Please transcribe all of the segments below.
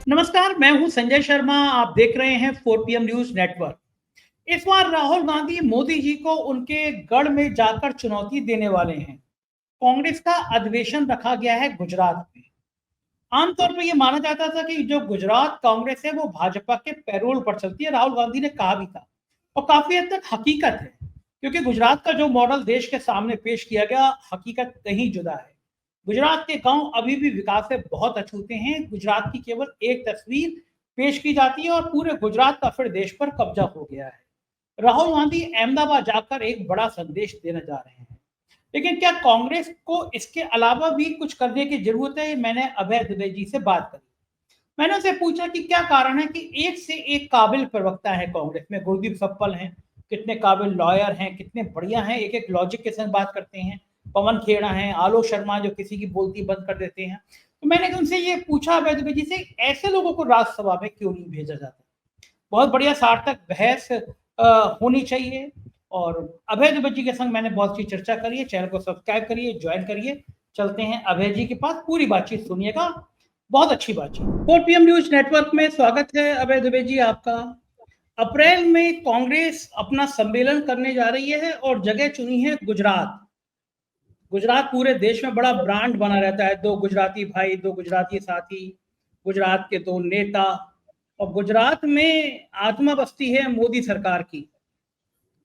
नमस्कार, मैं हूं संजय शर्मा। आप देख रहे हैं 4 PM न्यूज नेटवर्क। इस बार राहुल गांधी मोदी जी को उनके गढ़ में जाकर चुनौती देने वाले हैं। कांग्रेस का अधिवेशन रखा गया है गुजरात में। आमतौर पर यह माना जाता था कि जो गुजरात कांग्रेस है वो भाजपा के पैरोल पर चलती है। राहुल गांधी ने कहा भी था और काफी हद तक हकीकत है, क्योंकि गुजरात का जो मॉडल देश के सामने पेश किया गया, हकीकत कहीं जुदा है। गुजरात के गांव अभी भी विकास से बहुत अछूते हैं। गुजरात की केवल एक तस्वीर पेश की जाती है और पूरे गुजरात का फिर देश पर कब्जा हो गया है। राहुल गांधी अहमदाबाद जाकर एक बड़ा संदेश देने जा रहे हैं, लेकिन क्या कांग्रेस को इसके अलावा भी कुछ करने की जरूरत है? मैंने अभय दुबे जी से बात करी। मैंने उनसे पूछा कि क्या कारण है कि एक से एक काबिल प्रवक्ता है कांग्रेस में। गुरदीप सप्पल हैं, कितने काबिल लॉयर हैं, कितने बढ़िया हैं, एक एक लॉजिक के साथ बात करते हैं। पवन खेड़ा हैं, आलोक शर्मा जो किसी की बोलती बंद कर देते हैं। तो मैंने उनसे ये पूछा अभय दुबे जी से, ऐसे लोगों को राज्यसभा में क्यों नहीं भेजा जाता? बहुत बढ़िया सार्थक बहस होनी चाहिए। और अभय दुबे जी के संग मैंने बहुत सी चर्चा करी है। चैनल को सब्सक्राइब करिए, ज्वाइन करिए। चलते हैं अभय जी के पास, पूरी बातचीत सुनिएगा, बहुत अच्छी बातचीत। 4 PM न्यूज नेटवर्क में स्वागत है अभय दुबे जी आपका। अप्रैल में कांग्रेस अपना सम्मेलन करने जा रही है और जगह चुनी है गुजरात। गुजरात पूरे देश में बड़ा ब्रांड बना रहता है। दो गुजराती भाई, दो गुजराती साथी, गुजरात के दो नेता। और गुजरात में आत्मा बसती है मोदी सरकार की।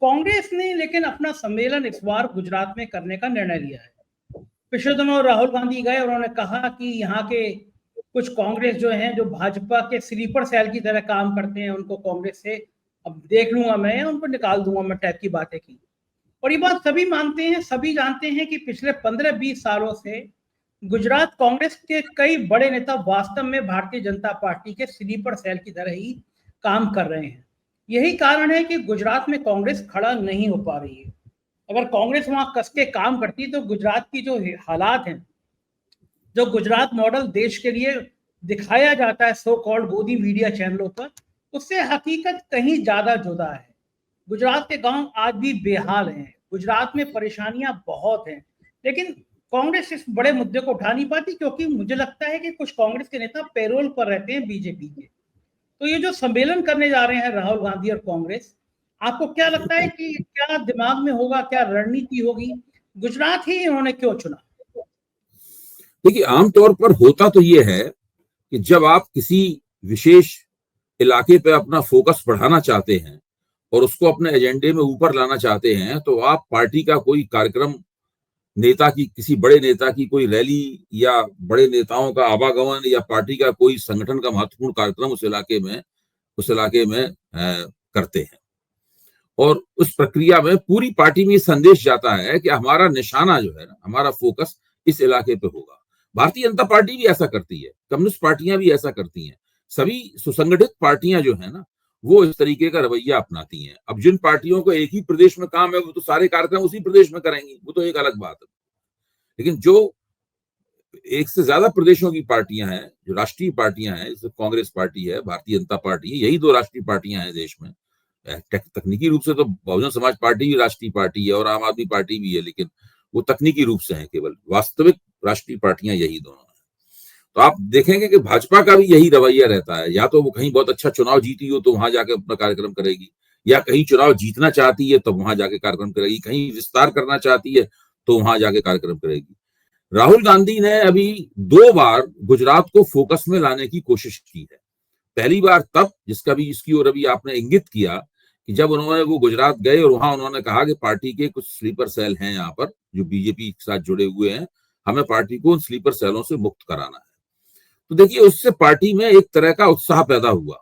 कांग्रेस ने लेकिन अपना सम्मेलन इस बार गुजरात में करने का निर्णय लिया है। पिछले दिनों राहुल गांधी गए, उन्होंने कहा कि यहाँ के कुछ कांग्रेस जो हैं, जो भाजपा के स्लीपर सेल की तरह काम करते हैं, उनको कांग्रेस से अब देख लूंगा मैं, उनको निकाल दूंगा मैं, टाइप की बातें की। और ये बात सभी मानते हैं, सभी जानते हैं कि पिछले 15-20 सालों से गुजरात कांग्रेस के कई बड़े नेता वास्तव में भारतीय जनता पार्टी के स्लीपर सेल की तरह ही काम कर रहे हैं। यही कारण है कि गुजरात में कांग्रेस खड़ा नहीं हो पा रही है। अगर कांग्रेस वहां कस के काम करती तो गुजरात की जो हालात हैं, जो गुजरात मॉडल देश के लिए दिखाया जाता है सो कॉल्ड मोदी मीडिया चैनलों पर, उससे हकीकत कहीं ज्यादा जुदा है। गुजरात के गांव आज भी बेहाल हैं। गुजरात में परेशानियां बहुत हैं, लेकिन कांग्रेस इस बड़े मुद्दे को उठा नहीं पाती, क्योंकि मुझे लगता है कि कुछ कांग्रेस के नेता पैरोल पर रहते हैं बीजेपी के। तो ये जो सम्मेलन करने जा रहे हैं राहुल गांधी और कांग्रेस, आपको क्या लगता है कि क्या दिमाग में होगा, क्या रणनीति होगी? गुजरात ही इन्होंने क्यों चुना? देखिए, आमतौर पर होता तो ये है कि जब आप किसी विशेष इलाके पे अपना फोकस बढ़ाना चाहते हैं और उसको अपने एजेंडे में ऊपर लाना चाहते हैं, तो आप पार्टी का कोई कार्यक्रम, नेता की, किसी बड़े नेता की कोई रैली या बड़े नेताओं का आवागमन या पार्टी का कोई संगठन का महत्वपूर्ण कार्यक्रम उस इलाके में करते हैं। और उस प्रक्रिया में पूरी पार्टी में ये संदेश जाता है कि हमारा निशाना जो है ना, हमारा फोकस इस इलाके पे होगा। भारतीय जनता पार्टी भी ऐसा करती है, कम्युनिस्ट पार्टियां भी ऐसा करती हैं। सभी सुसंगठित पार्टियां जो है ना, वो इस तरीके का रवैया अपनाती हैं। अब जिन पार्टियों को एक ही प्रदेश में काम है, वो तो सारे कार्यक्रम उसी प्रदेश में करेंगी, वो तो एक अलग बात है। लेकिन जो एक से ज्यादा प्रदेशों की पार्टियां हैं, जो राष्ट्रीय पार्टियां हैं, जैसे कांग्रेस पार्टी है, भारतीय जनता पार्टी है, यही दो राष्ट्रीय पार्टियां हैं देश में। तकनीकी रूप से तो बहुजन समाज पार्टी भी राष्ट्रीय पार्टी है और आम आदमी पार्टी भी है, लेकिन वो तकनीकी रूप से है। केवल वास्तविक राष्ट्रीय पार्टियां यही दोनों हैं। तो आप देखेंगे कि भाजपा का भी यही रवैया रहता है। या तो वो कहीं बहुत अच्छा चुनाव जीती हो तो वहां जाके अपना कार्यक्रम करेगी, या कहीं चुनाव जीतना चाहती है तो वहां जाके कार्यक्रम करेगी, कहीं विस्तार करना चाहती है तो वहां जाके कार्यक्रम करेगी। राहुल गांधी ने अभी 2 बार गुजरात को फोकस में लाने की कोशिश की है। पहली बार तब, जिसकी ओर अभी आपने इंगित किया, कि जब वो गुजरात गए और वहां उन्होंने कहा कि पार्टी के कुछ स्लीपर सेल हैं यहाँ पर जो बीजेपी के साथ जुड़े हुए हैं, हमें पार्टी को उन स्लीपर सेलों से मुक्त कराना है। तो देखिए, उससे पार्टी में एक तरह का उत्साह पैदा हुआ,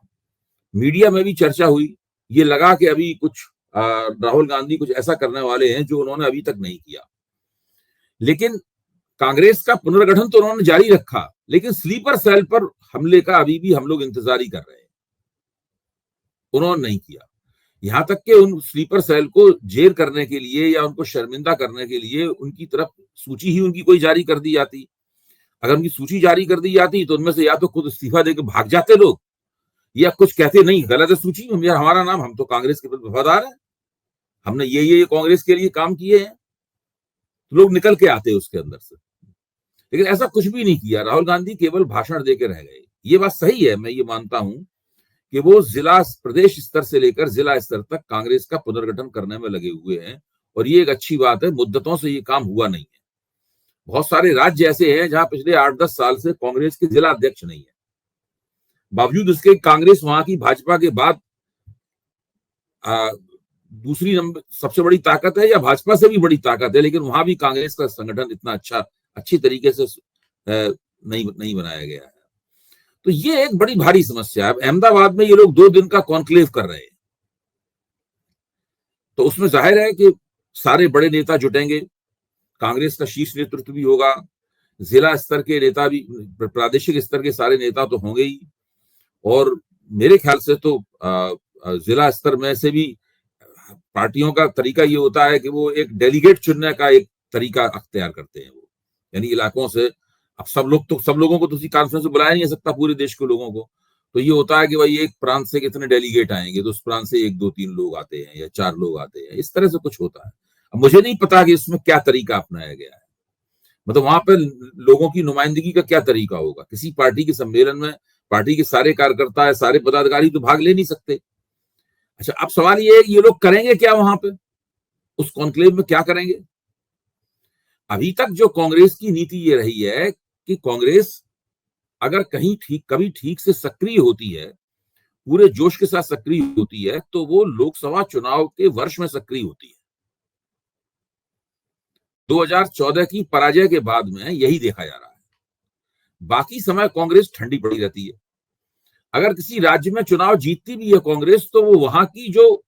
मीडिया में भी चर्चा हुई। ये लगा कि अभी कुछ राहुल गांधी कुछ ऐसा करने वाले हैं जो उन्होंने अभी तक नहीं किया। लेकिन कांग्रेस का पुनर्गठन तो उन्होंने जारी रखा, लेकिन स्लीपर सेल पर हमले का अभी भी हम लोग इंतजार ही कर रहे हैं। उन्होंने नहीं किया। यहां तक कि उन स्लीपर सेल को जेर करने के लिए या उनको शर्मिंदा करने के लिए उनकी तरफ सूची ही उनकी कोई जारी कर दी जाती। अगर उनकी सूची जारी कर दी जाती तो उनमें से या तो खुद इस्तीफा देकर भाग जाते लोग, या कुछ कहते नहीं, गलत है सूची में, हमारा नाम, हम तो कांग्रेस के प्रति वफादार है, हमने ये कांग्रेस के लिए काम किए हैं, तो लोग निकल के आते उसके अंदर से। लेकिन ऐसा कुछ भी नहीं किया। राहुल गांधी केवल भाषण देकर रह गए। ये बात सही है, मैं ये मानता हूं कि वो जिला प्रदेश स्तर से लेकर जिला स्तर तक कांग्रेस का पुनर्गठन करने में लगे हुए हैं, और ये एक अच्छी बात है। मुद्दतों से ये काम हुआ नहीं है। बहुत सारे राज्य ऐसे हैं जहां पिछले 8-10 साल से कांग्रेस के जिला अध्यक्ष नहीं है, बावजूद इसके कांग्रेस वहां की भाजपा के बाद दूसरी नंबर सबसे बड़ी ताकत है, या भाजपा से भी बड़ी ताकत है, लेकिन वहां भी कांग्रेस का संगठन इतना अच्छी तरीके से नहीं बनाया गया है। तो ये एक बड़ी भारी समस्या है। अहमदाबाद में ये लोग 2 दिन का कॉन्क्लेव कर रहे हैं, तो उसमें जाहिर है कि सारे बड़े नेता जुटेंगे, कांग्रेस का शीर्ष नेतृत्व भी होगा, जिला स्तर के नेता भी, प्रादेशिक स्तर के सारे नेता तो होंगे ही, और मेरे ख्याल से तो जिला स्तर में से भी पार्टियों का तरीका ये होता है कि वो एक डेलीगेट चुनने का एक तरीका अख्तियार करते हैं, वो यानी इलाकों से। अब सब लोगों को तो उसी कॉन्फ्रेंस में बुलाया नहीं जा सकता, पूरे देश के लोगों को, तो ये होता है कि भाई एक प्रांत से कितने डेलीगेट आएंगे, तो उस प्रांत से 1-2-3 लोग आते हैं या 4 लोग आते हैं, इस तरह से कुछ होता है। अब मुझे नहीं पता कि इसमें क्या तरीका अपनाया गया है, मतलब वहां पर लोगों की नुमाइंदगी का क्या तरीका होगा। किसी पार्टी के सम्मेलन में पार्टी के सारे कार्यकर्ता है, सारे पदाधिकारी तो भाग ले नहीं सकते। अच्छा, अब सवाल ये है कि ये लोग करेंगे क्या वहां पे, उस कॉन्क्लेव में क्या करेंगे। अभी तक जो कांग्रेस की नीति ये रही है कि कांग्रेस अगर कभी ठीक से सक्रिय होती है, पूरे जोश के साथ सक्रिय होती है, तो वो लोकसभा चुनाव के वर्ष में सक्रिय होती है। 2014 की पराजय के बाद में यही देखा जा रहा है। बाकी समय कांग्रेस ठंडी पड़ी रहती है। अगर किसी राज्य में चुनाव जीतती भी है कांग्रेस, तो वो वहां की जो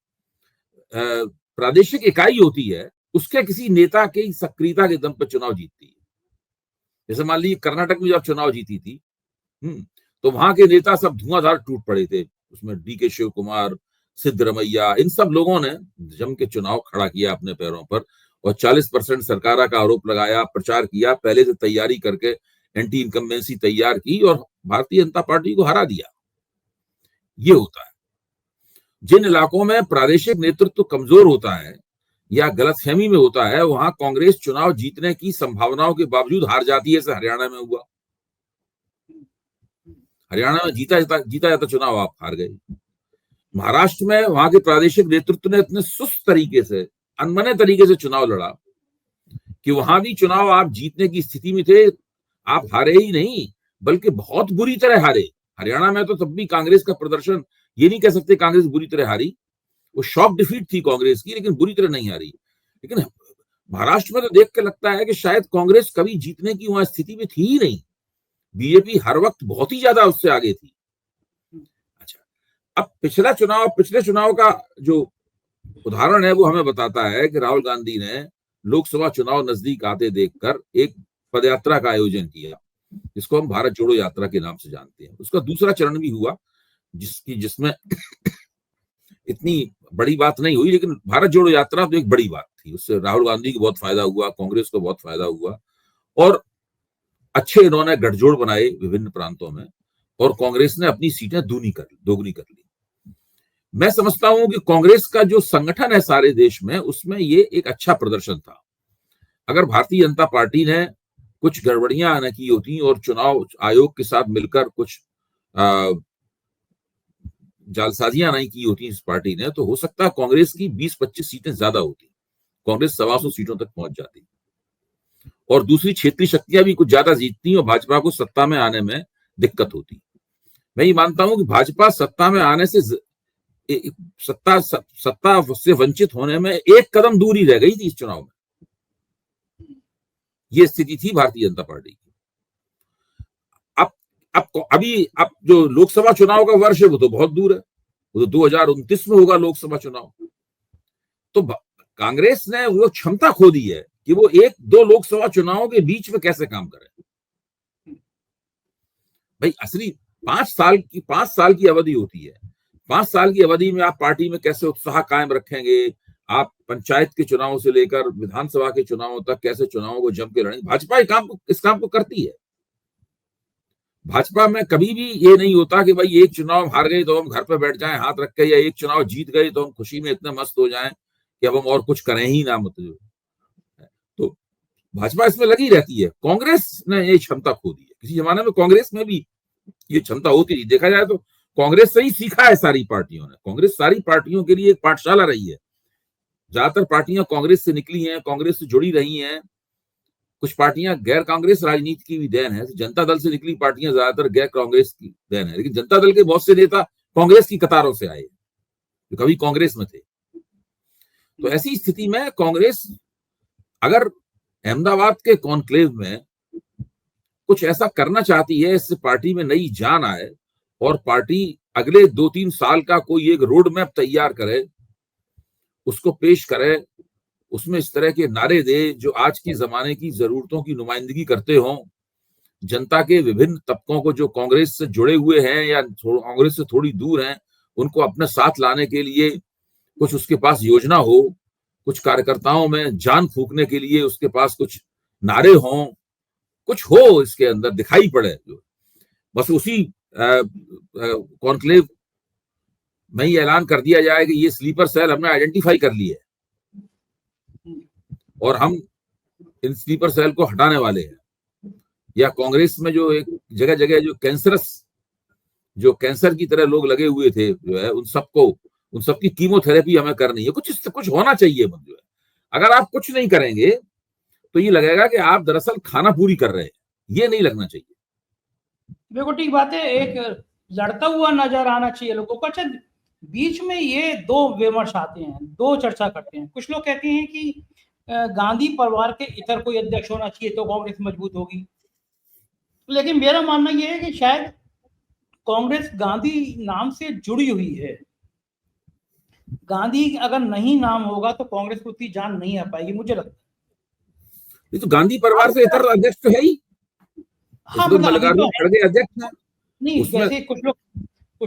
प्रादेशिक इकाई होती है, उसके किसी नेता की सक्रियता के दम पर चुनाव जीतती है। जैसे मान लीजिए कर्नाटक में जब चुनाव जीती थी, तो वहां के नेता सब धुआंधार टूट पड़े थे, उसमें डीके शिव कुमार, सिद्धरमैया, इन सब लोगों ने जम के चुनाव खड़ा किया अपने पैरों पर, और 40% सरकार का आरोप लगाया, प्रचार किया, पहले से तैयारी करके एंटी इनकम्बेंसी तैयार की और भारतीय जनता पार्टी को हरा दिया। ये होता है। जिन इलाकों में प्रादेशिक नेतृत्व कमजोर होता है या गलतफहमी में होता है, वहां कांग्रेस चुनाव जीतने की संभावनाओं के बावजूद हार जाती है। जैसे हरियाणा में हुआ, हरियाणा में जीता जाता चुनाव आप हार गए। महाराष्ट्र में वहां के प्रादेशिक नेतृत्व ने इतने सुस्त तरीके से, अनमने तरीके से चुनाव लड़ा कि वहां भी चुनाव आप जीतने की स्थिति में थे। आप हारे ही नहीं, बल्कि बहुत बुरी तरह हारे। हरियाणा में तो तब भी कांग्रेस का प्रदर्शन, ये नहीं कह सकते कांग्रेस बुरी तरह हारी, वो शॉक डिफीट थी कांग्रेस की, लेकिन बुरी तरह नहीं हारी। लेकिन महाराष्ट्र में तो देख के लगता है कि शायद कांग्रेस कभी जीतने की वहां स्थिति में थी ही नहीं। बीजेपी हर वक्त बहुत ही ज्यादा उससे आगे थी। अच्छा, अब पिछले चुनाव का जो उदाहरण है वो हमें बताता है कि राहुल गांधी ने लोकसभा चुनाव नजदीक आते देखकर एक पदयात्रा का आयोजन किया, जिसको हम भारत जोड़ो यात्रा के नाम से जानते हैं। उसका दूसरा चरण भी हुआ, जिसमें इतनी बड़ी बात नहीं हुई, लेकिन भारत जोड़ो यात्रा तो एक बड़ी बात थी। उससे राहुल गांधी को बहुत फायदा हुआ, कांग्रेस को बहुत फायदा हुआ, और अच्छे इन्होंने गठजोड़ बनाए विभिन्न प्रांतों में, और कांग्रेस ने अपनी सीटें दोगुनी कर ली। मैं समझता हूं कि कांग्रेस का जो संगठन है सारे देश में, उसमें ये एक अच्छा प्रदर्शन था। अगर भारतीय जनता पार्टी ने कुछ गड़बड़ियां न की होती और चुनाव आयोग के साथ मिलकर कुछ जालसाजियां नहीं की होती इस पार्टी ने, तो हो सकता है कांग्रेस की 20-25 सीटें ज्यादा होती, कांग्रेस 125 सीटों तक पहुंच जाती, और दूसरी क्षेत्रीय शक्तियां भी कुछ ज्यादा जीतती और भाजपा को सत्ता में आने में दिक्कत होती। मैं ये मानता हूं कि भाजपा सत्ता में आने से सत्ता से वंचित होने में एक कदम दूर ही रह गई थी इस चुनाव में। ये स्थिति थी भारतीय जनता पार्टी की। अब जो लोकसभा चुनाव का वर्ष है वो तो बहुत दूर है, वो तो 2029 में होगा लोकसभा चुनाव। तो कांग्रेस ने वो क्षमता खो दी है कि वो 1-2 लोकसभा चुनावों के बीच में कैसे काम करे। भाई असली 5 साल की अवधि होती है। 5 साल की अवधि में आप पार्टी में कैसे उत्साह कायम रखेंगे, आप पंचायत के चुनावों से लेकर विधानसभा के चुनावों तक कैसे चुनावों को जम के लड़ेंगे। भाजपा इस काम को करती है। भाजपा में कभी भी ये नहीं होता कि भाई एक चुनाव हार गए तो हम घर पे बैठ जाएं हाथ रख के, या एक चुनाव जीत गए तो हम खुशी में इतने मस्त हो जाएं कि अब हम और कुछ करें ही ना। मतलब तो भाजपा इसमें लगी रहती है। कांग्रेस ने ये क्षमता खो दी है। किसी जमाने में कांग्रेस में भी ये क्षमता होती नहीं। देखा जाए तो कांग्रेस से ही सीखा है सारी पार्टियों ने। कांग्रेस सारी पार्टियों के लिए एक पाठशाला रही है। ज्यादातर पार्टियां कांग्रेस से निकली हैं, कांग्रेस से जुड़ी रही हैं। कुछ पार्टियां गैर कांग्रेस राजनीति की भी देन है। जनता दल से निकली पार्टियां ज्यादातर गैर कांग्रेस की देन है, लेकिन जनता दल के बहुत से नेता कांग्रेस की कतारों से आए जो कभी कांग्रेस में थे। तो ऐसी स्थिति में कांग्रेस अगर अहमदाबाद के कॉन्क्लेव में कुछ ऐसा करना चाहती है, इससे पार्टी में नई जान आए और पार्टी अगले 2-3 साल का कोई एक रोड मैप तैयार करे, उसको पेश करे, उसमें इस तरह के नारे दे जो आज के जमाने की जरूरतों की नुमाइंदगी करते हों, जनता के विभिन्न तबकों को जो कांग्रेस से जुड़े हुए हैं या कांग्रेस से थोड़ी दूर हैं, उनको अपने साथ लाने के लिए कुछ उसके पास योजना हो, कुछ कार्यकर्ताओं में जान फूंकने के लिए उसके पास कुछ नारे हों, कुछ हो इसके अंदर दिखाई पड़े। बस उसी कॉन्क्लेव में ही ऐलान कर दिया जाए कि ये स्लीपर सेल हमने आइडेंटिफाई कर ली है और हम इन स्लीपर सेल को हटाने वाले हैं। या कांग्रेस में जो एक जगह जगह जो कैंसर की तरह लोग लगे हुए थे, जो है उन सबकी कीमोथेरेपी हमें करनी है। कुछ होना चाहिए। जो है अगर आप कुछ नहीं करेंगे तो ये लगेगा कि आप दरअसल खाना पूरी कर रहे हैं। ये नहीं लगना चाहिए। बिल्कुल ठीक बात है। एक लड़ता हुआ नजर आना चाहिए लोगों को। अच्छा, बीच में ये दो विमर्श आते हैं, दो चर्चा करते हैं। कुछ लोग कहते हैं कि गांधी परिवार के इतर कोई अध्यक्ष होना चाहिए तो कांग्रेस मजबूत होगी, लेकिन मेरा मानना यह है कि शायद कांग्रेस गांधी नाम से जुड़ी हुई है। गांधी अगर नहीं नाम होगा तो कांग्रेस को उतनी जान नहीं आ पाएगी, मुझे लगता है। ये तो गांधी परिवार से इतर अध्यक्ष तो है ही। हाँ, मल्लिकार्जुन खड़गे अध्यक्ष हैं। नहीं, जैसे कुछ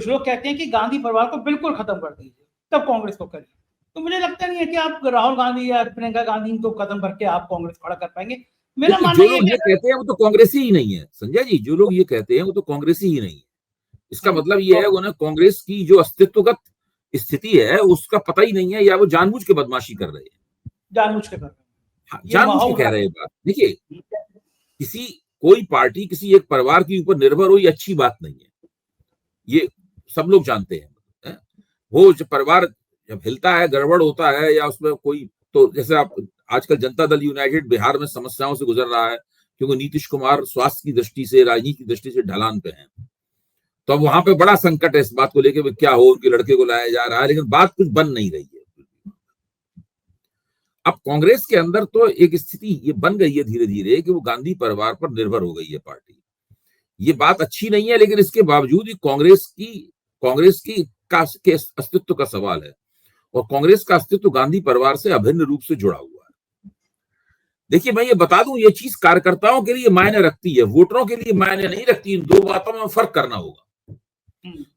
लोग कहते हैं कि गांधी परिवार को बिल्कुल खत्म कर दीजिए तब कांग्रेस को करिए। तो मुझे लगता नहीं है कि आप राहुल गांधी या प्रियंका गांधी को खत्म करके आप कांग्रेस खड़ा कर पाएंगे। मेरा मानना जो लोग ये कहते हैं वो तो कांग्रेसी ही नहीं है संजय जी। जो लोग ये कहते हैं वो तो कांग्रेसी ही नहीं है। इसका मतलब ये है उन्हें कांग्रेस की जो अस्तित्वगत स्थिति है उसका पता ही नहीं है, या वो जानबूझ के बदमाशी कर रहे हैं। जानबूझ के कर रहे हैं, जानबूझ के कह रहे हैं बात। देखिए, कोई पार्टी किसी एक परिवार के ऊपर निर्भर हो, ये अच्छी बात नहीं है। ये सब लोग जानते हैं। वो जब परिवार जब हिलता है, गड़बड़ होता है, या उसमें कोई, तो जैसे आप आजकल जनता दल यूनाइटेड बिहार में समस्याओं से गुजर रहा है क्योंकि नीतीश कुमार स्वास्थ्य की दृष्टि से, राजनीति की दृष्टि से ढलान पे हैं। तो अब वहां पे बड़ा संकट है इस बात को लेकर क्या हो, उनके लड़के को लाया जा रहा है, लेकिन बात कुछ बन नहीं रही है। अब कांग्रेस के अंदर तो एक स्थिति ये बन गई है धीरे धीरे कि वो गांधी परिवार पर निर्भर हो गई है पार्टी। ये बात अच्छी नहीं है, लेकिन इसके बावजूद कांग्रेस की के अस्तित्व का सवाल है और कांग्रेस का अस्तित्व गांधी परिवार से अभिन्न रूप से जुड़ा हुआ है। देखिए, मैं ये बता दूं, ये चीज कार्यकर्ताओं के लिए मायने रखती है, वोटरों के लिए मायने नहीं रखती। इन दो बातों में फर्क करना होगा।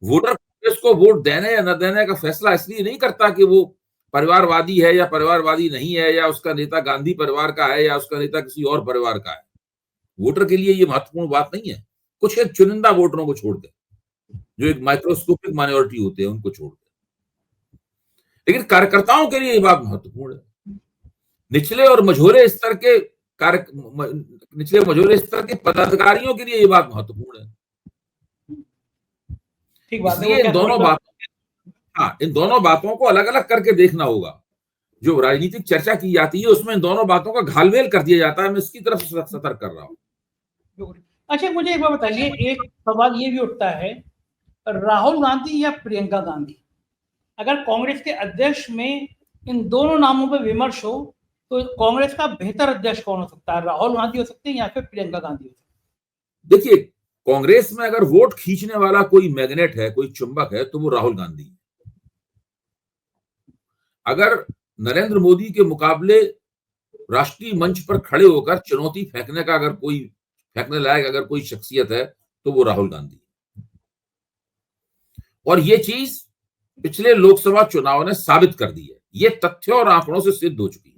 वोटर कांग्रेस को वोट देने या न देने का फैसला इसलिए नहीं करता कि वो परिवारवादी है या परिवारवादी नहीं है, या उसका नेता गांधी परिवार का है या उसका नेता किसी और परिवार का है। वोटर के लिए ये महत्वपूर्ण बात नहीं है। कुछ एक चुनिंदा वोटरों को छोड़ दे, जो एक माइक्रोस्कोपिक माइनॉरिटी होते हैं, उनको छोड़ दे। लेकिन कार्यकर्ताओं के लिए ये बात महत्वपूर्ण है। निचले और मझोले स्तर के पदाधिकारियों के लिए ये बात महत्वपूर्ण है। इसलिए इन दोनों बातों को अलग अलग करके देखना होगा। जो राजनीतिक चर्चा की जाती है उसमें इन दोनों बातों का घालमेल कर दिया जाता है। मैं इसकी तरफ सतर्क कर रहा हूँ। अच्छा, मुझे एक बात बताइए, एक सवाल ये भी उठता है, राहुल गांधी या प्रियंका गांधी, अगर कांग्रेस के अध्यक्ष में इन दोनों नामों पर विमर्श हो तो कांग्रेस का बेहतर अध्यक्ष कौन हो सकता है? राहुल गांधी हो सकते हैं या फिर प्रियंका गांधी हो सकते हैं? देखिए, कांग्रेस में अगर वोट खींचने वाला कोई मैग्नेट है, कोई चुंबक है, तो वो राहुल गांधी है। अगर नरेंद्र मोदी के मुकाबले राष्ट्रीय मंच पर खड़े होकर चुनौती फेंकने लायक अगर कोई शख्सियत है तो वो राहुल गांधी है। और ये चीज पिछले लोकसभा चुनाव ने साबित कर दी है। ये तथ्यों और आंकड़ों से सिद्ध हो चुकी है।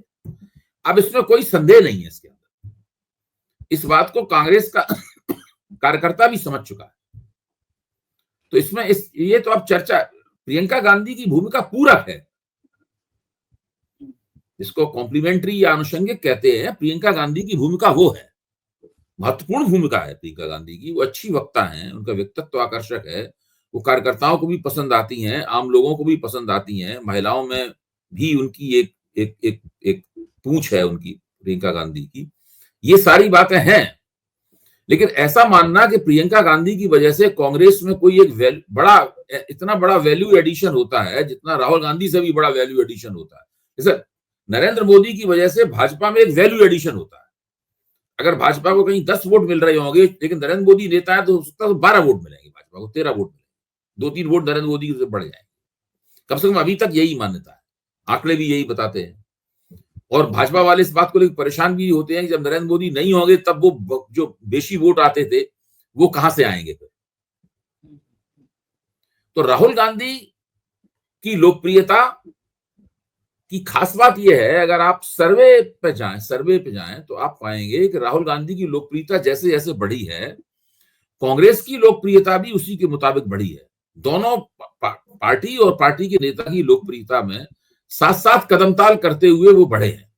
अब इसमें कोई संदेह नहीं है इसके अंदर। इस बात को कांग्रेस का कार्यकर्ता भी समझ चुका है। तो इसमें ये तो अब चर्चा, प्रियंका गांधी की भूमिका पूरक है, इसको कॉम्प्लीमेंट्री या आनुषंगिक कहते हैं। प्रियंका गांधी की भूमिका वो है। महत्वपूर्ण भूमिका है प्रियंका गांधी की। वो अच्छी वक्ता हैं, उनका व्यक्तित्व आकर्षक है, वो कार्यकर्ताओं को भी पसंद आती हैं, आम लोगों को भी पसंद आती हैं, महिलाओं में भी उनकी एक एक एक एक पूंछ है उनकी, प्रियंका गांधी की। ये सारी बातें हैं, लेकिन ऐसा मानना कि प्रियंका गांधी की वजह से कांग्रेस में कोई एक बड़ा इतना बड़ा वैल्यू एडिशन होता है जितना राहुल गांधी से भी बड़ा वैल्यू एडिशन होता है, जैसे नरेंद्र मोदी की वजह से भाजपा में एक वैल्यू एडिशन होता है। अगर भाजपा को कहीं 10 वोट मिल रहे होंगे, लेकिन नरेंद्र मोदी नेता है तो हो सकता है 12 वोट मिलेंगे, भाजपा को 13 वोट मिलेंगे, 2-3 वोट नरेंद्र मोदी से बढ़ जाएंगे। कम से कम अभी तक यही मान्यता है, आंकड़े भी यही बताते हैं। और भाजपा वाले इस बात को लेकर परेशान भी होते हैं कि जब नरेंद्र मोदी नहीं होंगे तब वो जो बेशी वोट आते थे वो कहां से आएंगे फिर। तो राहुल गांधी की लोकप्रियता की खास बात यह है, अगर आप सर्वे पे जाएं तो आप पाएंगे कि राहुल गांधी की लोकप्रियता जैसे जैसे बढ़ी है, कांग्रेस की लोकप्रियता भी उसी के मुताबिक बढ़ी है। दोनों पार्टी और पार्टी के नेता की लोकप्रियता में साथ साथ कदमताल करते हुए वो बढ़े हैं।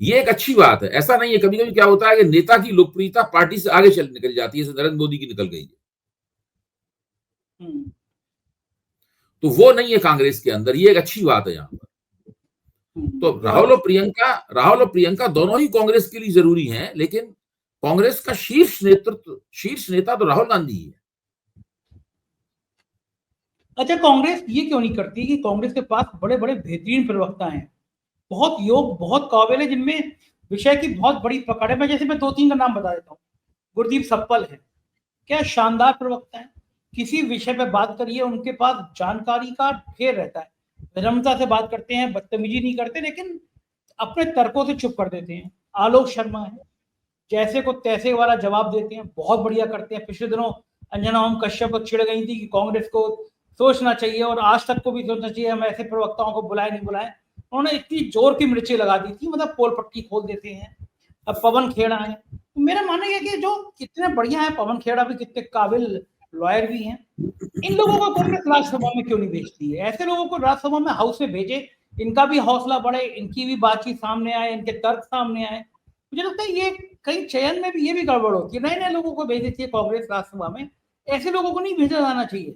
ये एक अच्छी बात है। ऐसा नहीं है, कभी कभी क्या होता है कि नेता की लोकप्रियता पार्टी से आगे निकल जाती है, जैसे नरेंद्र मोदी की निकल गई है। तो वो नहीं है कांग्रेस के अंदर, ये एक अच्छी बात है यहाँ पर। तो राहुल और प्रियंका दोनों ही कांग्रेस के लिए जरूरी हैं, लेकिन कांग्रेस का शीर्ष नेता तो राहुल गांधी ही है। अच्छा, कांग्रेस ये क्यों नहीं करती कि कांग्रेस के पास बड़े बड़े बेहतरीन प्रवक्ता हैं, बहुत योग, बहुत काबिल है, जिनमें विषय की बहुत बड़ी पकड़ है। मैं 2-3 का नाम बता देता हूँ। गुरदीप सप्पल है, क्या शानदार प्रवक्ता है, किसी विषय पे बात करिए उनके पास जानकारी का ढेर रहता है, विनम्रता से बात करते हैं, बदतमीजी नहीं करते, लेकिन अपने तर्कों से चुप कर देते हैं। आलोक शर्मा है, जैसे को तैसे वाला जवाब देते हैं, बहुत बढ़िया करते हैं। पिछले दिनों अंजना ओम कश्यप को चिढ़ गई थी कि कांग्रेस को सोचना चाहिए और आज तक को भी सोचना चाहिए, हम ऐसे प्रवक्ताओं को बुलाए नहीं बुलाए। उन्होंने इतनी जोर की मिर्ची लगा दी थी, मतलब पोल पट्टी खोल देते हैं। अब पवन खेड़ा है, तो मेरा मानना है कि जो कितने बढ़िया है, पवन खेड़ा भी कितने काबिल लॉयर भी हैं, इन लोगों को कांग्रेस राज्यसभा में क्यों नहीं भेजती है? ऐसे लोगों को राज्यसभा में हाउस में भेजे, इनका भी हौसला बढ़े, इनकी भी बातचीत सामने आए, इनके तर्क सामने आए। मुझे लगता है ये कहीं चयन में भी ये भी गड़बड़ होती है, नए नए लोगों को भेज देती है कांग्रेस राज्यसभा में, ऐसे लोगों को नहीं भेजा जाना चाहिए।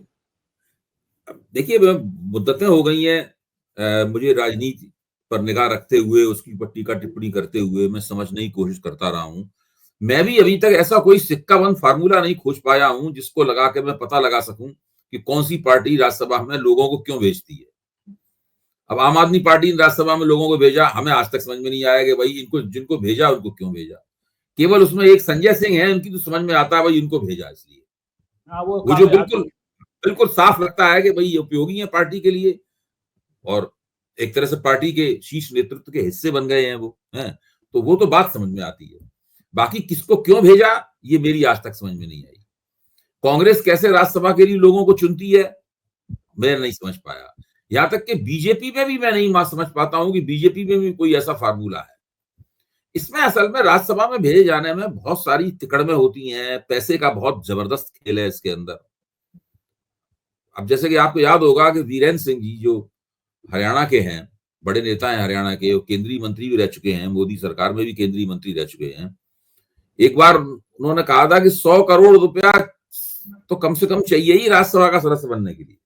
देखिए, मुद्दतें हो गई हैं, मुझे राजनीति पर निगाह रखते हुए, उसकी पर टीका टिप्पणी करते हुए मैं समझने की कोशिश करता रहा हूं। मैं भी अभी तक ऐसा कोई सिक्का बंद फार्मूला नहीं खोज पाया हूं जिसको लगा के मैं पता लगा सकूं कि कौन सी पार्टी राज्यसभा में लोगों को क्यों भेजती है। अब आम आदमी पार्टी ने राज्यसभा में लोगों को भेजा, हमें आज तक समझ में नहीं आया कि भाई इनको जिनको भेजा उनको क्यों भेजा। केवल उसमें एक संजय सिंह है, उनकी तो समझ में आता है भाई इनको भेजा इसलिए, वो जो बिल्कुल साफ लगता है कि भाई ये उपयोगी है पार्टी के लिए और एक तरह से पार्टी के शीर्ष नेतृत्व के हिस्से बन गए हैं वो हैं, तो वो तो बात समझ में आती है। बाकी किसको क्यों भेजा ये मेरी आज तक समझ में नहीं आई। कांग्रेस कैसे राज्यसभा के लिए लोगों को चुनती है मैं नहीं समझ पाया। यहां तक कि बीजेपी में भी मैं नहीं समझ पाता हूं कि बीजेपी में भी कोई ऐसा फार्मूला है। इसमें असल में राज्यसभा में भेजे जाने में बहुत सारी तिकड़में होती हैं, पैसे का बहुत जबरदस्त खेल है इसके अंदर। अब जैसे कि आपको याद होगा कि वीरेंद्र सिंह जी जो हरियाणा के हैं, बड़े नेता हैं हरियाणा के, केंद्रीय मंत्री भी रह चुके हैं, मोदी सरकार में भी केंद्रीय मंत्री रह चुके हैं। एक बार उन्होंने कहा था कि 100 करोड़ रुपया तो कम से कम चाहिए ही राज्यसभा का सदस्य बनने के लिए।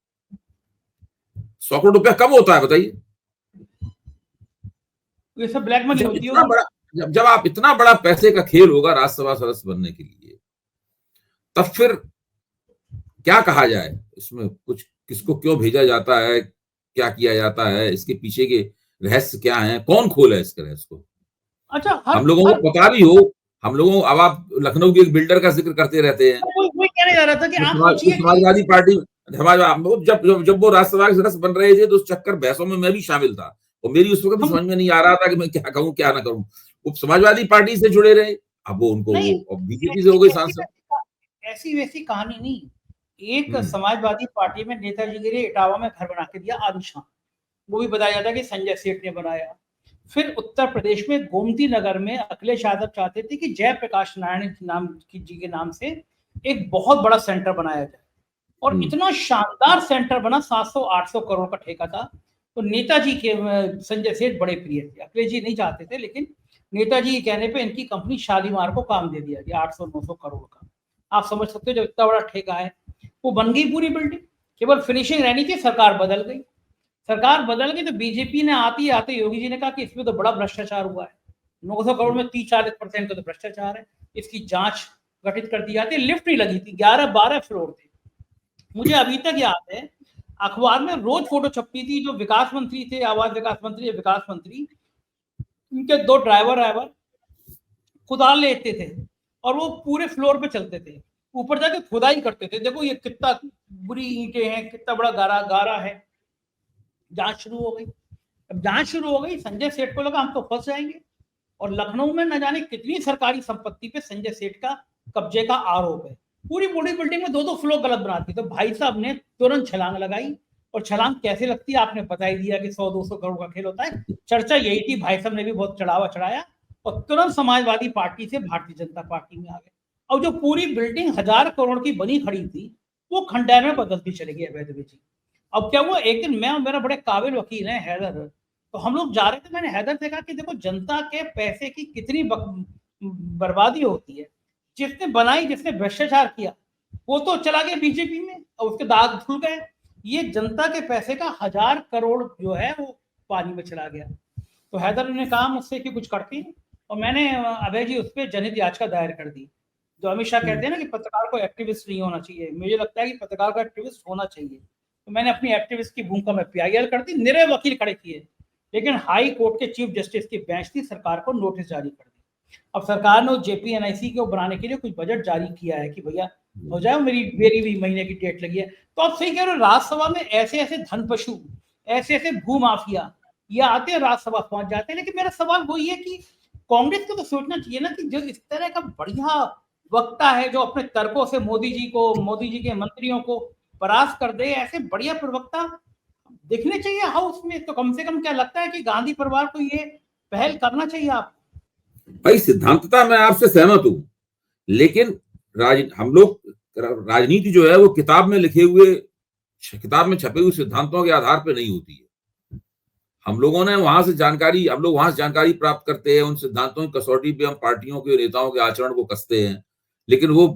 100 करोड़ रुपया कम होता है बताइए? ये सब ब्लैक मनी होती है। जब आप इतना बड़ा पैसे का खेल होगा राज्यसभा सदस्य बनने के लिए, तब फिर क्या कहा जाए इसमें? कुछ किसको क्यों भेजा जाता है, क्या किया जाता है, इसके पीछे के रहस्य क्या है, कौन खोला है इसके रहस्य को? अच्छा, हम लोगों को पता भी हो, हम लोगों अब आप लखनऊ के एक बिल्डर का जिक्र करते रहते हैं, वही कहने जा रहा था कि आप सोचिए समाजवादी पार्टी जब वो राज्यसभा के सदस्य बन रहे थे तो उस चक्कर बहसों में मैं भी शामिल था और मेरी उस वक्त समझ में नहीं आ रहा था कि मैं क्या कहूँ क्या ना करूँ। वो समाजवादी पार्टी से जुड़े रहे, अब वो उनको बीजेपी से हो गए सांसद। ऐसी वैसी कहानी नहीं, एक समाजवादी पार्टी में नेताजी के लिए इटावा में घर बना के दिया आलिशान, वो भी बताया जाता है कि संजय सेठ ने बनाया। फिर उत्तर प्रदेश में गोमती नगर में अखिलेश यादव चाहते थे कि जयप्रकाश नारायण नाम की जी के नाम से एक बहुत बड़ा सेंटर बनाया जाए और इतना शानदार सेंटर बना, 700-800 करोड़ का ठेका था। तो नेताजी के संजय सेठ बड़े प्रिय थे, अखिलेश जी नहीं चाहते थे, लेकिन नेताजी के कहने पे इनकी कंपनी शालीमार को काम दे दिया गया 800-900 करोड़ का। आप समझ सकते हो जब इतना बड़ा ठेका है, वो बन गई पूरी बिल्डिंग, केवल फिनिशिंग रहनी थी, सरकार बदल गई। सरकार बदल गई तो बीजेपी ने आते ही आते योगी जी ने कहा कि इसमें तो बड़ा भ्रष्टाचार हुआ है, 900 करोड़ में 30-40% का तो भ्रष्टाचार है, इसकी जांच गठित कर दी जाती है। लिफ्ट नहीं लगी थी, 11-12 फ्लोर थे। मुझे अभी तक याद है अखबार में रोज फोटो छपती थी, जो विकास मंत्री थे, आवास विकास मंत्री या विकास मंत्री, उनके 2 ड्राइवर कुदाल लेते थे और वो पूरे फ्लोर पे चलते थे, ऊपर जाके खुदाई करते थे, देखो ये कितना बुरी ईंटें हैं, कितना बड़ा गारा है। जांच शुरू हो गई। अब जांच शुरू हो गई, संजय सेठ को लगा हम तो फंस जाएंगे, और लखनऊ में न जाने कितनी सरकारी संपत्ति पे संजय सेठ का कब्जे का आरोप है। पूरी बड़ी बिल्डिंग में 2-2 फ्लोर गलत बनाती, तो भाई साहब ने तुरंत छलांग लगाई। और छलांग कैसे लगती है आपने बता ही दिया कि 100-200 करोड़ का खेल होता है। चर्चा यही थी, भाई साहब ने भी बहुत चढ़ावा चढ़ाया और तुरंत समाजवादी पार्टी से भारतीय जनता पार्टी में आ गए। और जो पूरी बिल्डिंग 1000 करोड़ की बनी खड़ी थी, वो खंडहर में बदलती चली गई अवैध जी। अब क्या हुआ, एक दिन मैं और मेरा बड़े काबिल वकील है हैदर, तो हम लोग जा रहे थे, मैंने हैदर से कहा कि देखो जनता के पैसे की कितनी बर्बादी होती है। जिसने बनाई, जिसने भ्रष्टाचार किया, वो तो चला गया बीजेपी में और उसके दाग खुल गए। ये जनता के पैसे का 1000 करोड़ जो है वो पानी में चला गया। तो हैदर ने कहा मुझसे कि कुछ करती, और मैंने अभय जी उस पर जनहित याचिका दायर कर दी। जो अमित शाह कहते हैं ना कि पत्रकार को एक्टिविस्ट नहीं होना चाहिए, मुझे लगता है कि पत्रकार को एक्टिविस्ट होना चाहिए। तो मैंने अपनी एक्टिविस्ट की भूमिका में PIL कर दी, निरे वकील खड़े किए, लेकिन हाई कोर्ट के चीफ जस्टिस की बेंच थी, सरकार को नोटिस जारी कर दी। अब सरकार ने JPNIC को बनाने के लिए कुछ बजट जारी किया है कि भैया हो जाए, मेरी भी महीने की डेट लगी है। तो आप सही कह रहे हो, राज्यसभा में ऐसे ऐसे धन पशु, ऐसे ऐसे भू माफिया ये आते हैं, राज्यसभा पहुंच जाते हैं। लेकिन मेरा सवाल वही है कि कांग्रेस को तो सोचना चाहिए ना कि जो इस तरह का बढ़िया वक्ता है, जो अपने तर्कों से मोदी जी के मंत्रियों को परास्त कर दे, ऐसे बढ़िया प्रवक्ता दिखने चाहिए हाउस में। तो कम से कम क्या लगता है कि गांधी परिवार को ये पहल करना चाहिए। आप भाई सिद्धांतता मैं आपसे सहमत हूं, लेकिन हम लोग राजनीति जो है वो किताब में छपे हुए सिद्धांतों के आधार पर नहीं होती है। हम लोग वहां से जानकारी प्राप्त करते हैं, उन सिद्धांतों की कसौटी पे हम पार्टियों के नेताओं के आचरण को कसते हैं, लेकिन वो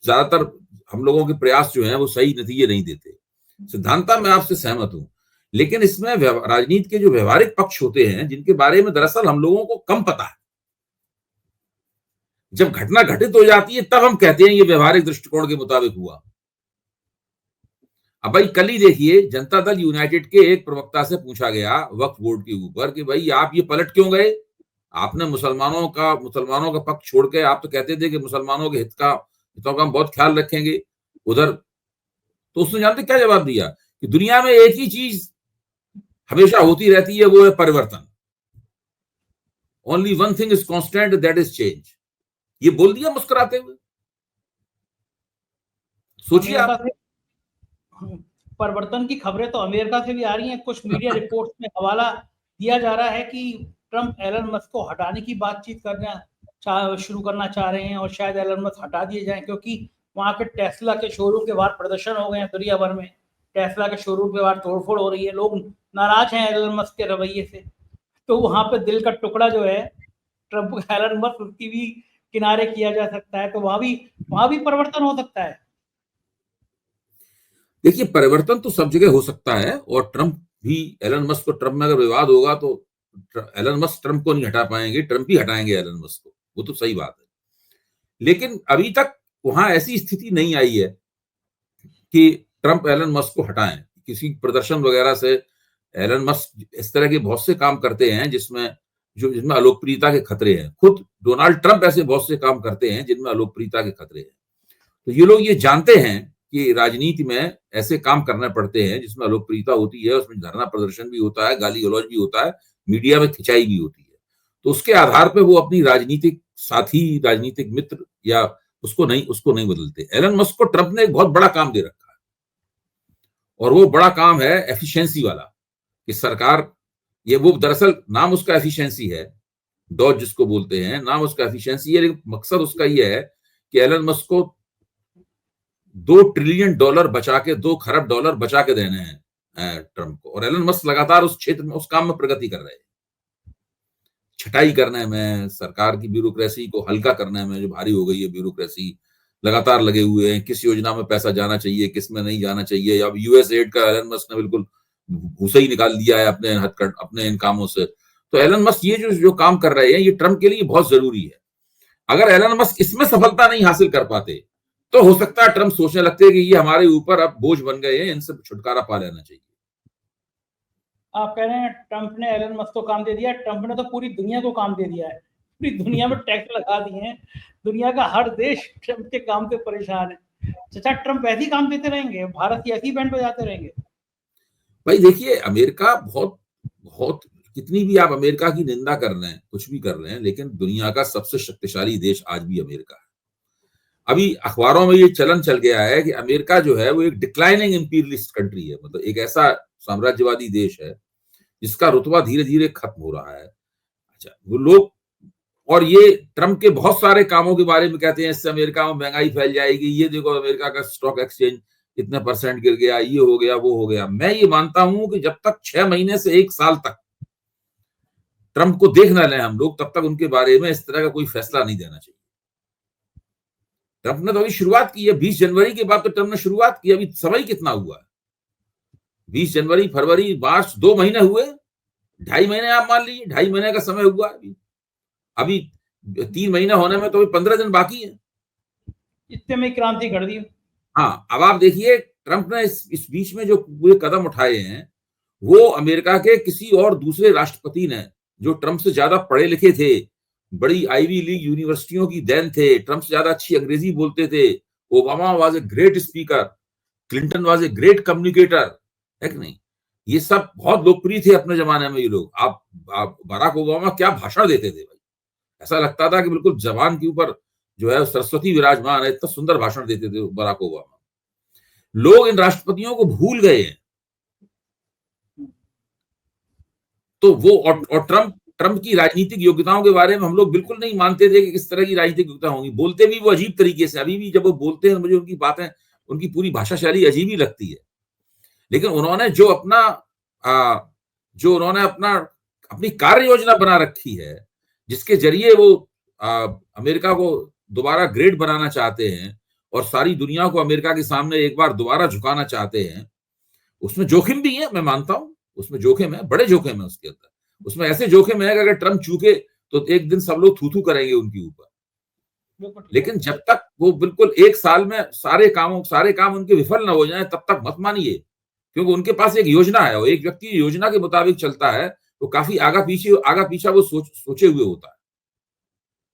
ज्यादातर हम लोगों के प्रयास जो हैं वो सही नतीजे नहीं देते। सिद्धांतता मैं आपसे सहमत हूं, लेकिन इसमें राजनीति के जो व्यवहारिक पक्ष होते हैं, जिनके बारे में दरअसल हम लोगों को कम पता है, जब घटना घटित हो जाती है तब हम कहते हैं ये व्यवहारिक दृष्टिकोण के मुताबिक हुआ। अब भाई कल ही देखिए, जनता दल यूनाइटेड के एक प्रवक्ता से पूछा गया वक्फ बोर्ड के ऊपर कि भाई आप ये पलट क्यों गए, आपने मुसलमानों का पक्ष छोड़ के आप तो कहते थे कि मुसलमानों के हितों का हम बहुत ख्याल रखेंगे उधर। तो उसने जानते क्या जवाब दिया कि दुनिया में एक ही चीज हमेशा होती रहती है, वो है परिवर्तन। Only one thing is constant, that is change. ये बोल दिया मुस्कुराते हुए। सोचिए आप, परिवर्तन की खबरें तो अमेरिका से भी आ रही हैं। कुछ मीडिया रिपोर्ट्स में हवाला दिया जा रहा है कि ट्रंप एलन मस्क को हटाने की बातचीत शुरू करना चाह रहे हैं, और शायद एलन मस्क हटा दिए जाएं, क्योंकि वहां के टेस्ला के शोरूम के बाहर प्रदर्शन हो गए हैं दुनिया भर में। टेस्ला के शोरूम के बाहर तोड़फोड़ हो रही है, लोग नाराज हैं एलन मस्क के रवैये से। तो वहां पे दिल का टुकड़ा जो है ट्रंप एलन मस्क, उसकी भी किनारे किया जा सकता है। तो वहां भी परिवर्तन हो सकता है। देखिए परिवर्तन तो सब जगह हो सकता है, और ट्रंप भी, एलन मस्क को ट्रंप में अगर विवाद होगा तो एलन मस्क ट्रंप को नहीं हटा पाएंगे, ट्रंप ही हटाएंगे एलन मस्क को, वो तो सही बात है। लेकिन अभी तक वहां ऐसी स्थिति नहीं आई है कि ट्रंप एलन मस्क को हटाएं। किसी प्रदर्शन वगैरह से एलन मस्क इस तरह के बहुत से काम करते हैं जिसमें अलोकप्रियता के खतरे हैं। खुद डोनाल्ड ट्रंप ऐसे बहुत से काम करते हैं जिनमें अलोकप्रियता के खतरे हैं। तो ये लोग ये जानते हैं कि राजनीति में ऐसे काम करने पड़ते हैं जिसमें अलोकप्रियता होती है, उसमें धरना प्रदर्शन भी होता है, गाली गलौज भी होता है, मीडिया में खिंचाई भी होती है। तो उसके आधार पर वो अपनी राजनीतिक साथी, राजनीतिक मित्र या उसको नहीं बदलते। एलन मस्क को ट्रंप ने एक बहुत बड़ा काम दे रखा है, और वो बड़ा काम है एफिशिएंसी वाला, कि सरकार, ये वो दरअसल नाम उसका एफिशिएंसी है, डॉज जिसको बोलते हैं, नाम उसका एफिशिएंसी है, लेकिन मकसद उसका ये है कि एलन मस्क को $2 ट्रिलियन बचा के, $2 खरब बचा के देने हैं ट्रंप को। और एलन मस्क लगातार उस क्षेत्र में, उस काम में प्रगति कर रहे हैं। छटाई करने में, सरकार की ब्यूरोक्रेसी को हल्का करने में, जो भारी हो गई है ब्यूरोक्रेसी, लगातार लगे हुए हैं, किस योजना में पैसा जाना चाहिए, किस में नहीं जाना चाहिए। अब यूएस एड का एलन मस्क ने बिल्कुल भूसा ही निकाल दिया है अपने इन कामों से। तो एलन मस्क ये जो काम कर रहे हैं, ये ट्रंप के लिए बहुत जरूरी है। अगर एलन मस्क इसमें सफलता नहीं हासिल कर पाते, तो हो सकता है ट्रंप सोचने लगते हैं कि ये हमारे ऊपर अब बोझ बन गए हैं, इनसे छुटकारा पा लेना चाहिए। आप कह रहे हैं ट्रंप ने एलन मस्क को काम दे दिया। ट्रंप ने तो पूरी दुनिया को काम दे दिया है, पूरी दुनिया में टैक्स लगा दिए हैं। दुनिया का हर देश ट्रंप के काम से परेशान है। चाचा, ट्रंप ऐसे ही काम देते रहेंगे, भारत की ऐसी बैंड बजाते रहेंगे? भाई देखिए, अमेरिका बहुत बहुत कितनी भी आप अमेरिका की निंदा कर रहे हैं, कुछ भी कर रहे हैं, लेकिन दुनिया का सबसे शक्तिशाली देश आज भी अमेरिका है। अभी अखबारों में ये चलन चल गया है कि अमेरिका जो है वो एक डिक्लाइनिंग इंपीरियलिस्ट कंट्री है, मतलब एक ऐसा साम्राज्यवादी देश है जिसका रुतबा धीरे धीरे खत्म हो रहा है। अच्छा, वो लोग और ये ट्रंप के बहुत सारे कामों के बारे में कहते हैं, इससे अमेरिका में महंगाई फैल जाएगी, ये देखो अमेरिका का स्टॉक एक्सचेंज इतने % गिर गया, ये हो गया, वो हो गया। मैं ये मानता हूं कि जब तक 6 महीने से 1 साल तक ट्रंप को देख ना लें हम लोग, तब तक उनके बारे में इस तरह का कोई फैसला नहीं देना चाहिए। ट्रंप ने तो अभी शुरुआत की है, 20 जनवरी के बाद तो ट्रंप ने शुरुआत की, अभी समय कितना हुआ है? 20 जनवरी, फरवरी, मार्च, 2 महीने हुए, 2.5 महीने आप मान लीजिए, 2.5 महीने का समय हुआ अभी 3 महीने होने में तो अभी 15 दिन बाकी है। इतने में क्रांति घड़ दी। हाँ, अब आप देखिए ट्रंप ने इस बीच में जो पूरे कदम उठाए हैं, वो अमेरिका के किसी और दूसरे राष्ट्रपति ने, जो ट्रंप से ज्यादा पढ़े लिखे थे, बड़ी आईवी लीग यूनिवर्सिटियों की देन थे, ट्रंप से ज्यादा अच्छी अंग्रेजी बोलते थे, Obama was a great speaker, Clinton was a great communicator, है कि नहीं? ये सब बहुत लोकप्रिय थे अपने जमाने में ये लोग। आप बराक ओबामा क्या भाषण देते थे भाई, ऐसा लगता था कि बिल्कुल जबान के ऊपर जो है सरस्वती विराजमान है, इतना सुंदर भाषण देते थे बराक ओबामा। लोग इन राष्ट्रपतियों को भूल गए हैं। तो वो और ट्रंप की राजनीतिक योग्यताओं के बारे में हम लोग बिल्कुल नहीं मानते थे कि किस तरह की राजनीतिक योग्यता होंगी। बोलते भी वो अजीब तरीके से, अभी भी जब वो बोलते हैं मुझे उनकी बातें, उनकी पूरी भाषा शैली अजीब ही लगती है। लेकिन उन्होंने जो उन्होंने अपनी कार्य योजना बना रखी है, जिसके जरिए वो अमेरिका को दोबारा ग्रेट बनाना चाहते हैं और सारी दुनिया को अमेरिका के सामने एक बार दोबारा झुकाना चाहते हैं, उसमें जोखिम भी है, मैं मानता हूं उसमें जोखिम है, बड़े जोखिम है उसके अंदर। उसमें ऐसे जोखिम है कि अगर ट्रंप चूके तो एक दिन सब लोग थू-थू करेंगे उनके ऊपर। लेकिन जब तक वो बिल्कुल 1 साल में सारे काम उनके विफल ना हो जाए, तब तक मत मानिए, क्योंकि उनके पास एक योजना है और एक व्यक्ति योजना के मुताबिक चलता है तो काफी आगा पीछा वो सोचे हुए होता है।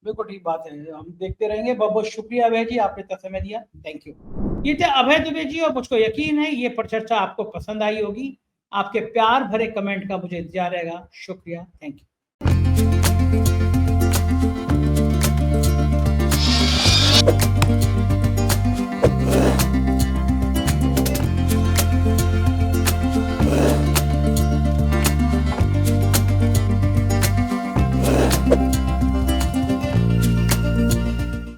बिल्कुल ठीक बात है, हम देखते रहेंगे। बहुत बहुत शुक्रिया अभय जी, आपने इतना समय दिया, थैंक यू। ये थे अभय दुबे जी और मुझको यकीन है ये परिचर्चा आपको पसंद आई होगी। आपके प्यार भरे कमेंट का मुझे इंतजार रहेगा। शुक्रिया, थैंक यू।